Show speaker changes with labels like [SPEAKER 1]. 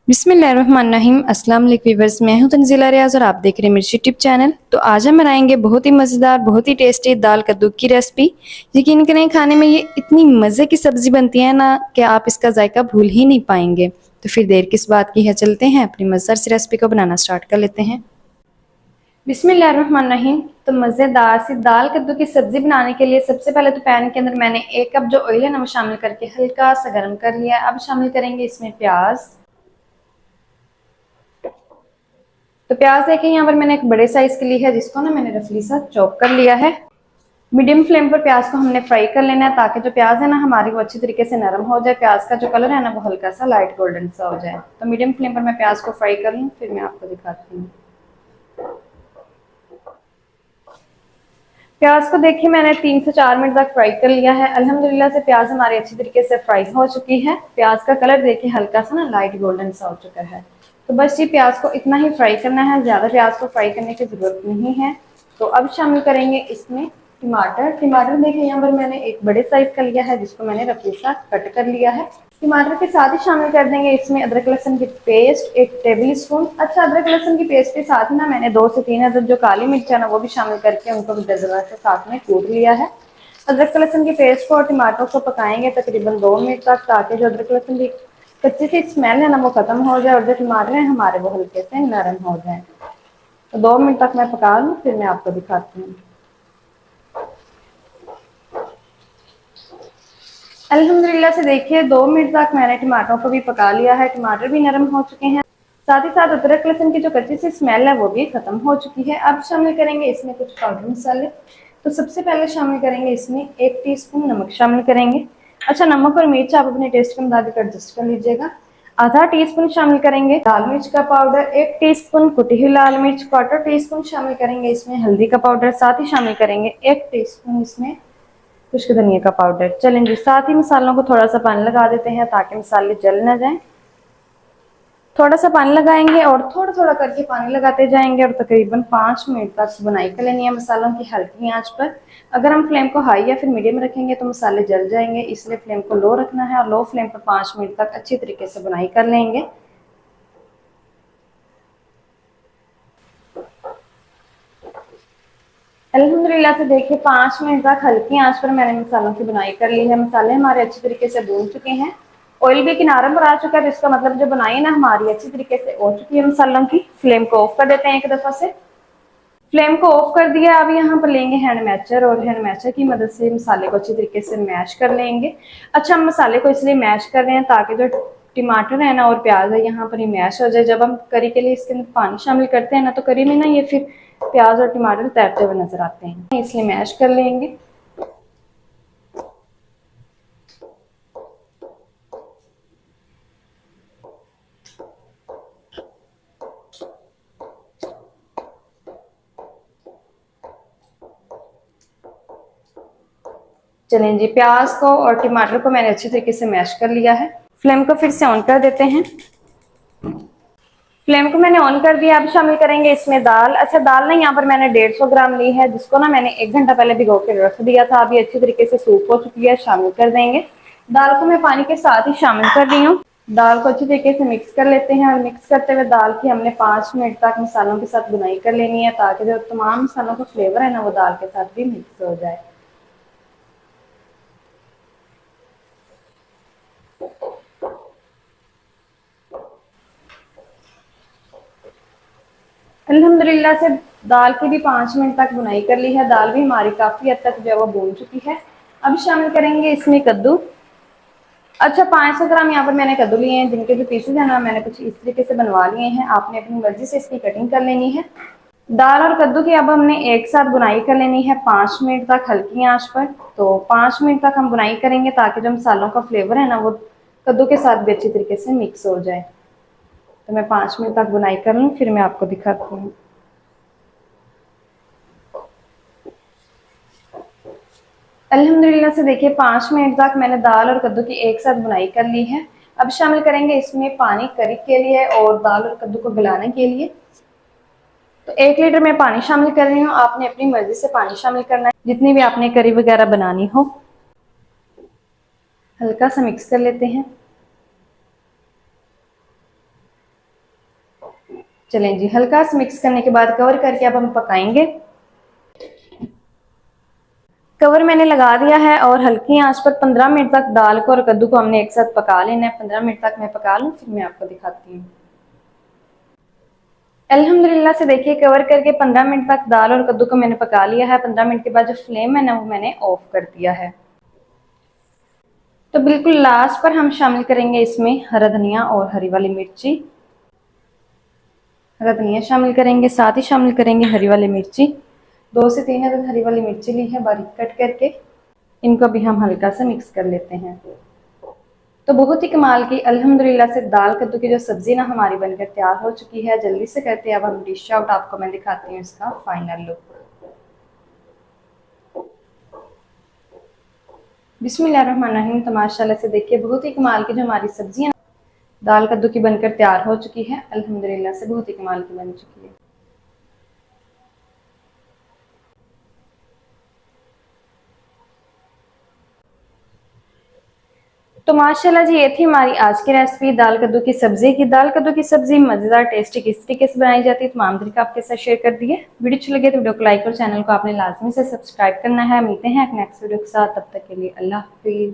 [SPEAKER 1] बिस्मिल्लाहिर्रहमानिर्रहीम। अस्सलाम वालेकुम व्यूअर्स, मैं हूं तंजीला रियाज और आप देख रहे हैं मेरे यूट्यूब चैनल। तो आज हम बनाएंगे बहुत ही मज़ेदार, बहुत ही टेस्टी दाल कद्दू की रेसिपी। यकीन करें, खाने में ये इतनी मज़े की सब्ज़ी बनती है ना कि आप इसका जायका भूल ही नहीं पाएंगे। तो फिर देर किस बात की है, चलते हैं अपनी मज़ेदार सी रेसिपी को बनाना स्टार्ट कर लेते हैं। बिस्मिल्लाहिर्रहमानिर्रहीम। तो मज़ेदार सी दाल कद्दू की सब्ज़ी बनाने के लिए सबसे पहले तो पैन के अंदर मैंने 1 कप जो ऑयल है ना वो शामिल करके हल्का सा गर्म कर लिया है। अब शामिल करेंगे इसमें प्याज। तो प्याज देखिए, यहाँ पर मैंने एक बड़े साइज के ली है जिसको ना मैंने रफली सा चॉप कर लिया है। मीडियम फ्लेम पर प्याज को हमने फ्राई कर लेना है ताकि जो प्याज है ना हमारी वो अच्छी तरीके से नरम हो जाए, प्याज का जो कलर है ना वो हल्का सा लाइट गोल्डन सा हो जाए। तो मीडियम फ्लेम पर मैं प्याज को फ्राई कर लूँ, फिर मैं आपको दिखाती हूँ। प्याज को देखिए मैंने 3 से 4 मिनट तक फ्राई कर लिया है। अल्हम्दुलिल्लाह से प्याज हमारी अच्छी तरीके से फ्राई हो चुकी है। प्याज का कलर देखिए हल्का सा ना लाइट गोल्डन सा हो चुका है। तो बस ये प्याज को इतना ही फ्राई करना है, ज्यादा प्याज को फ्राई करने की जरूरत नहीं है। तो अब शामिल करेंगे इसमें टमाटर। टमाटर देखिए यहाँ पर मैंने एक बड़े साइज का लिया है जिसको मैंने रफली सा कट कर लिया है। टमाटर के साथ ही शामिल कर देंगे इसमें अदरक लहसुन की पेस्ट 1 टेबल स्पून। अच्छा, अदरक लहसुन की पेस्ट के साथ ही ना मैंने 2 से 3 अदरक जो काली मिर्च है ना वो भी शामिल करके उनको भी दरदरा से साथ में कूट लिया है। अदरक लहसुन की पेस्ट को और टमाटर को पकाएंगे तकरीबन 2 मिनट तक, ताकि जो अदरक लहसुन की कच्ची सी स्मेल है ना वो खत्म हो जाए और जो टमाटर है हमारे वो हल्के से नरम हो जाए। तो 2 मिनट तक मैं पका लूँ, फिर मैं आपको दिखाती हूँ। अल्हम्दुलिल्लाह से देखिए 2 मिनट तक मैंने टमाटरों को भी पका लिया है, टमाटर भी नरम हो चुके हैं। साथ ही साथ अदरक लहसुन की जो कच्ची सी स्मेल है वो भी खत्म हो चुकी है। अब शामिल करेंगे इसमें कुछ पाउडर मसाले। तो सबसे पहले शामिल करेंगे इसमें 1 टीस्पून नमक शामिल करेंगे। अच्छा, नमक और मिर्च आप अपने टेस्ट के मुताबिक एडजस्ट कर लीजिएगा। आधा टीस्पून शामिल करेंगे लाल मिर्च का पाउडर, 1 टीस्पून कुटी हुई लाल मिर्च, क्वार्टर टीस्पून शामिल करेंगे इसमें हल्दी का पाउडर, साथ ही शामिल करेंगे 1 टीस्पून इसमें खुश्क धनिया का पाउडर। चलें जी, साथ ही मसालों को थोड़ा सा पानी लगा देते हैं ताकि मसाले जल ना जाएं। थोड़ा सा पानी लगाएंगे और थोड़ा थोड़ा करके पानी लगाते जाएंगे और तकरीबन 5 मिनट तक बुनाई कर लेनी है मसालों की हल्की आंच पर। अगर हम फ्लेम को हाई या फिर मीडियम रखेंगे तो मसाले जल जाएंगे, इसलिए फ्लेम को लो रखना है और लो फ्लेम पर 5 मिनट तक अच्छी तरीके से बुनाई कर लेंगे। अल्हम्दुलिल्लाह से देखिए 5 मिनट तक हल्की आंच पर मैंने मसालों की बुनाई कर ली है। मसाले हमारे अच्छी तरीके से भून चुके हैं, ऑयल भी किनारों पर आ चुका है, तो इसका मतलब जो बनाई है ना हमारी अच्छी तरीके से हो चुकी है मसालों की। फ्लेम को ऑफ कर देते हैं एक दफा से। फ्लेम को ऑफ कर दिया। अब यहाँ पर लेंगे हैंड मैचर और हैंड मैचर की मदद से मसाले को अच्छी तरीके से मैश कर लेंगे। अच्छा, हम मसाले को इसलिए मैश कर रहे हैं ताकि जो टमाटर है ना और प्याज है यहाँ पर ही मैश हो जाए। जब हम करी के लिए इसके अंदर पानी शामिल करते हैं ना तो करी में ना ये फिर प्याज और टमाटर तैरते हुए नजर आते हैं, इसलिए मैश कर लेंगे। चलें जी, प्याज को और टमाटर को मैंने अच्छी तरीके से मैश कर लिया है। फ्लेम को फिर से ऑन कर देते हैं। फ्लेम को मैंने ऑन कर दिया। अब शामिल करेंगे इसमें दाल। अच्छा, दाल ना यहाँ पर मैंने 150 ग्राम ली है जिसको ना मैंने 1 घंटा पहले भिगो के रख दिया था। अभी अच्छी तरीके से सूख हो चुकी है, शामिल कर देंगे। दाल को मैं पानी के साथ ही शामिल कर रही हूँ। दाल को अच्छी तरीके से मिक्स कर लेते हैं और मिक्स करते हुए दाल की हमने 5 मिनट तक मसालों के साथ बुनाई कर लेनी है ताकि जो तमाम मसालों का फ्लेवर है ना वो दाल के साथ भी मिक्स हो जाए। अल्हम्दुलिल्लाह से दाल की भी 5 मिनट तक बुनाई कर ली है। दाल भी हमारी काफी हद तक जो है वो भून चुकी है। अब शामिल करेंगे इसमें कद्दू। अच्छा, 500 ग्राम यहाँ पर मैंने कद्दू लिए हैं जिनके जो पीसेज है ना मैंने कुछ इस तरीके से बनवा लिए हैं। आपने अपनी मर्जी से इसकी कटिंग कर लेनी है। दाल और कद्दू की अब हमने एक साथ बुनाई कर लेनी है 5 मिनट तक हल्की आंच पर। तो 5 मिनट तक हम बुनाई करेंगे ताकि जो मसालों का फ्लेवर है ना वो कद्दू के साथ भी अच्छी तरीके से मिक्स हो जाए। तो मैं 5 मिनट तक बुनाई कर लूँ, फिर मैं आपको दिखाती हूँ। अल्हम्दुलिल्लाह से देखिए 5 मिनट तक मैंने दाल और कद्दू की एक साथ बुनाई कर ली है। अब शामिल करेंगे इसमें पानी करी के लिए और दाल और कद्दू को गलाने के लिए। तो 1 लीटर में पानी शामिल कर रही हूँ। आपने अपनी मर्जी से पानी शामिल करना है, जितनी भी आपने करी वगैरह बनानी हो। हल्का सा मिक्स कर लेते हैं। चलें जी, हल्का सा मिक्स करने के बाद कवर करके अब हम पकाएंगे। कवर मैंने लगा दिया है और हल्की आंच पर 15 मिनट तक दाल को और कद्दू को हमने एक साथ पका लेना है। 15 मिनट तक मैं पका लूँ, फिर मैं आपको दिखाती हूँ। अल्हम्दुलिल्लाह से देखिए कवर करके 15 मिनट तक दाल और कद्दू को मैंने पका लिया है। 15 मिनट के बाद जो फ्लेम है ना वो मैंने ऑफ कर दिया है। तो बिल्कुल लास्ट पर हम शामिल करेंगे इसमें हरा धनिया और हरी वाली मिर्ची। हरा धनिया शामिल करेंगे, साथ ही शामिल करेंगे हरी वाली मिर्ची। 2 से 3 अदद हरी वाली मिर्ची ली है बारीक कट करके। इनको भी हम हल्का सा मिक्स कर लेते हैं। तो बहुत ही कमाल की अल्हम्दुलिल्लाह से दाल कद्दू की जो सब्जी ना हमारी बनकर तैयार हो चुकी है। जल्दी से करते हैं अब हम डिश आउट, आपको मैं दिखाती हूँ इसका फाइनल लुक। बिस्मिल्लाहिर्रहमानिर्रहीम। तो माशाल्लाह से देखिए बहुत ही कमाल की जो हमारी सब्जियां दाल कद्दू की बनकर तैयार हो चुकी है। अल्हम्दुलिल्लाह से बहुत ही कमाल की बन चुकी है। तो माशाल्लाह जी ये थी हमारी आज की रेसिपी दाल कद्दू की सब्जी की। दाल कद्दू की सब्जी मजेदार टेस्टी किस तरीके से बनाई जाती है तमाम तरीका आपके साथ शेयर कर दिए। वीडियो अच्छी लगे तो वीडियो को लाइक और चैनल को आपने लाजमी से सब्सक्राइब करना है। मिलते हैं नेक्स्ट वीडियो के साथ, तब तक के लिए अल्लाह हाफिज।